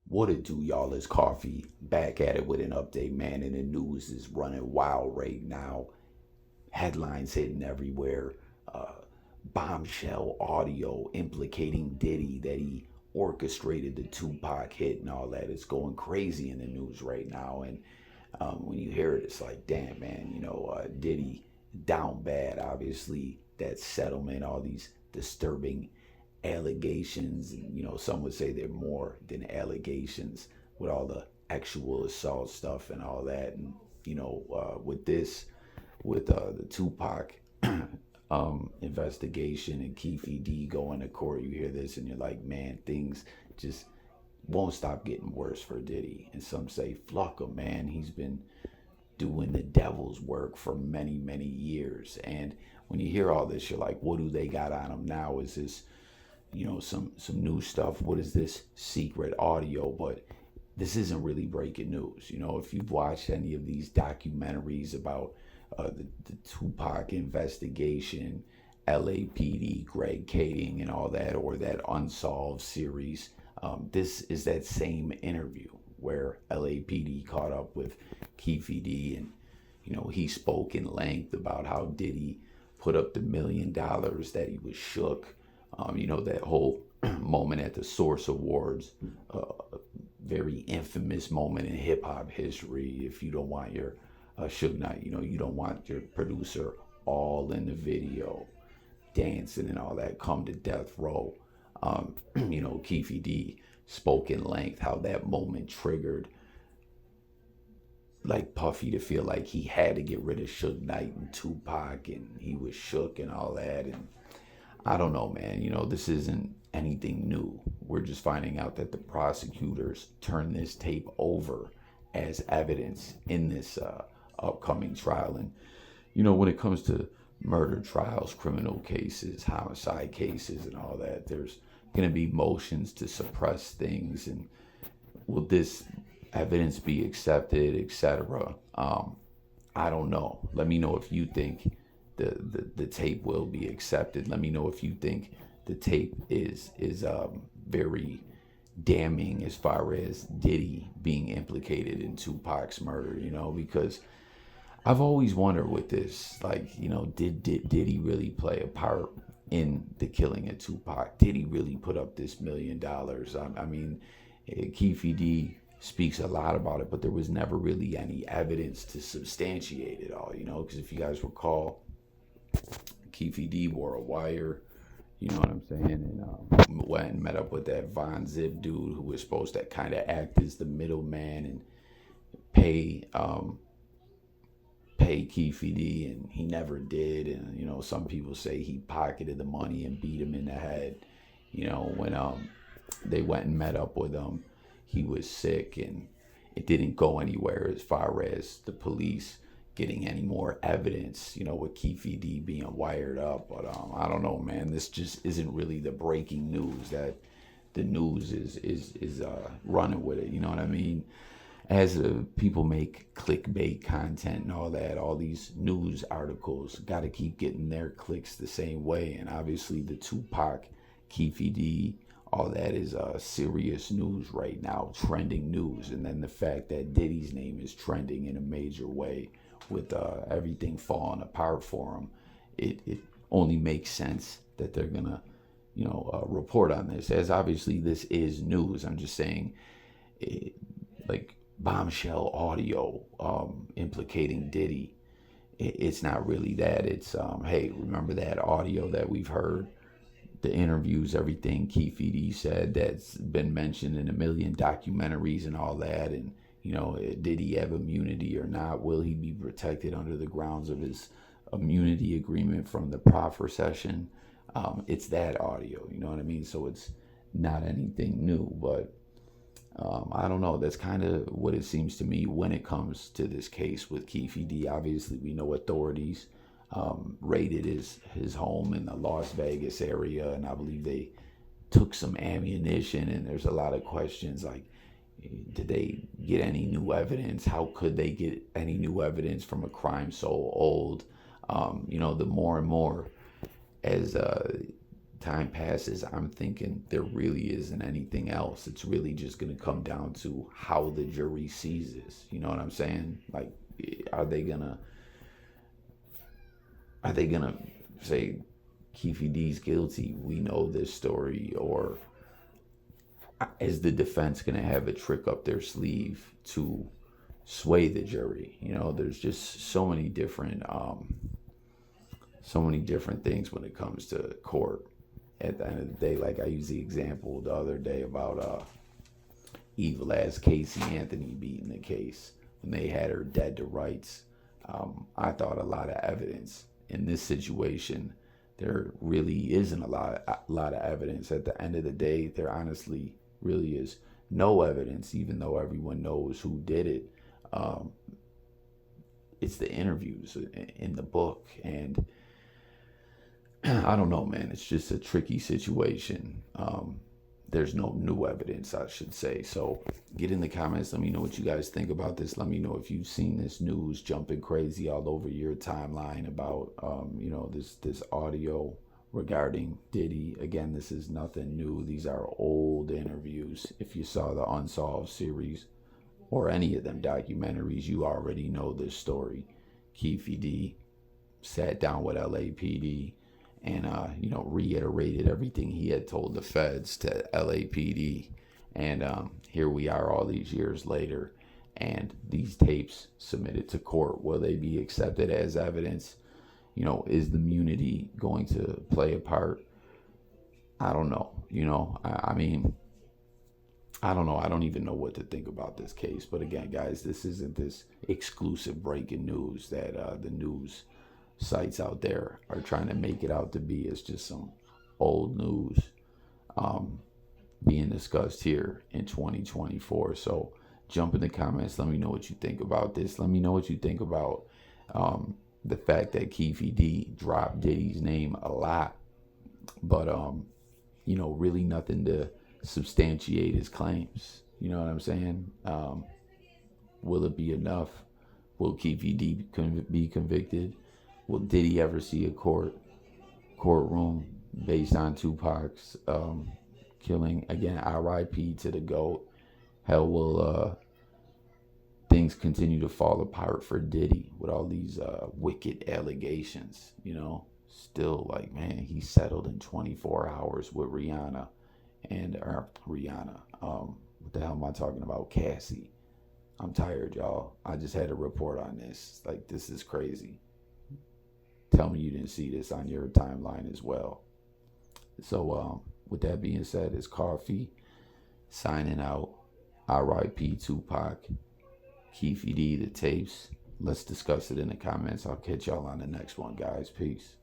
What it do, y'all? Is Coffee back at it with an update, man. And the news is running wild right now. Headlines hitting everywhere. Uh, Bombshell audio implicating Diddy that he orchestrated the Tupac hit and all that. It's going crazy in the news right now. And when you hear it, it's like, damn, man, Diddy down bad. Obviously, that settlement, all these disturbing allegations, and some would say they're more than allegations with all the actual assault stuff and all that. And with this, with the Tupac investigation and Keefe going to court, you hear this and you're like, man, things just won't stop getting worse for Diddy. And some say, fluck him, man. He's been doing the devil's work for many, many years. And when you hear all this, you're like, what do they got on him now? Is this, some new stuff? What is this secret audio? But this isn't really breaking news. If you've watched any of these documentaries about the Tupac investigation, LAPD, Greg Kading, and all that, or that Unsolved series, this is that same interview where LAPD caught up with Keefe and he spoke in length about how Diddy put up the $1 million, that he was shook. That whole moment at the Source Awards, very infamous moment in hip hop history. If you don't want your Suge Knight, you don't want your producer all in the video, dancing and all that, come to death row. Keefe D spoke in length how that moment triggered like Puffy to feel like he had to get rid of Suge Knight and Tupac, and he was shook and all that. And I don't know, man. This isn't anything new. We're just finding out that the prosecutors turned this tape over as evidence in this upcoming trial. And when it comes to murder trials, criminal cases, homicide cases, and all that, there's going to be motions to suppress things. And will this evidence be accepted, etc.? I don't know. Let me know if you think the tape will be accepted. Let me know if you think the tape is very damning as far as Diddy being implicated in Tupac's murder, because I've always wondered with this, like, did he really play a part in the killing of Tupac? Did he really put up this $1 million? I mean, Keefe D speaks a lot about it, but there was never really any evidence to substantiate it all, because if you guys recall, Keefe D wore a wire, you know what I'm saying, and went and met up with that Von Zip dude who was supposed to kind of act as the middleman and pay Keefe D, and he never did. And some people say he pocketed the money and beat him in the head. When they went and met up with him, he was sick, and it didn't go anywhere as far as the police getting any more evidence, with Keefe D being wired up. But I don't know, man. This just isn't really the breaking news that the news is running with it. You know what I mean? As people make clickbait content and all that, all these news articles got to keep getting their clicks the same way. And obviously the Tupac, Keefe D, all that is serious news right now, trending news. And then the fact that Diddy's name is trending in a major way with everything falling apart for him, it only makes sense that they're gonna, report on this. As obviously this is news. I'm just saying, like bombshell audio implicating Diddy. It's not really that. It's hey, remember that audio that we've heard? The interviews, everything Keefe D said that's been mentioned in a million documentaries and all that. And did he have immunity or not? Will he be protected under the grounds of his immunity agreement from the proffer session? It's that audio, you know what I mean? So it's not anything new, but I don't know. That's kind of what it seems to me when it comes to this case with Keefe D. Obviously, we know authorities raided his home in the Las Vegas area, and I believe they took some ammunition, and there's a lot of questions like, did they get any new evidence? How could they get any new evidence from a crime so old? The more and more as time passes, I'm thinking there really isn't anything else. It's really just going to come down to how the jury sees this. You know what I'm saying? Like, are they gonna say Keefe D's guilty? We know this story, or is the defense gonna have a trick up their sleeve to sway the jury? You know, there's just so many different things when it comes to court. At the end of the day, like I used the example the other day about evil ass Casey Anthony beating the case when they had her dead to rights. I thought a lot of evidence in this situation. There really isn't a lot of evidence. At the end of the day, there honestly really is no evidence, even though everyone knows who did it. It's the interviews in the book, and I don't know, man. It's just a tricky situation. There's no new evidence, I should say. So get in the comments. Let me know what you guys think about this. Let me know if you've seen this news jumping crazy all over your timeline about, this audio regarding Diddy. Again, this is nothing new. These are old interviews. If you saw the Unsolved series or any of them documentaries, you already know this story. Keefe D sat down with LAPD and reiterated everything he had told the feds to LAPD. And here we are all these years later, and these tapes submitted to court. Will they be accepted as evidence? You know, is the immunity going to play a part? I don't know. I mean, I don't know. I don't even know what to think about this case. But again, guys, this isn't this exclusive breaking news that the news sites out there are trying to make it out to be. It's just some old news being discussed here in 2024. So jump in the comments. Let me know what you think about this. Let me know what you think about the fact that Keefe D dropped Diddy's name a lot, but really nothing to substantiate his claims. You know what I'm saying? Will it be enough? Will Keefe D be convicted? Will Diddy ever see a courtroom based on Tupac's killing? Again, R.I.P. to the GOAT. Hell, will things continue to fall apart for Diddy with all these wicked allegations? Still, like, man, he settled in 24 hours with Rihanna what the hell am I talking about? Cassie. I'm tired, y'all. I just had a report on this. Like, this is crazy. Tell me you didn't see this on your timeline as well. So, with that being said, it's Coffee signing out. R.I.P. Tupac. Keefe D, the tapes. Let's discuss it in the comments. I'll catch y'all on the next one, guys. Peace.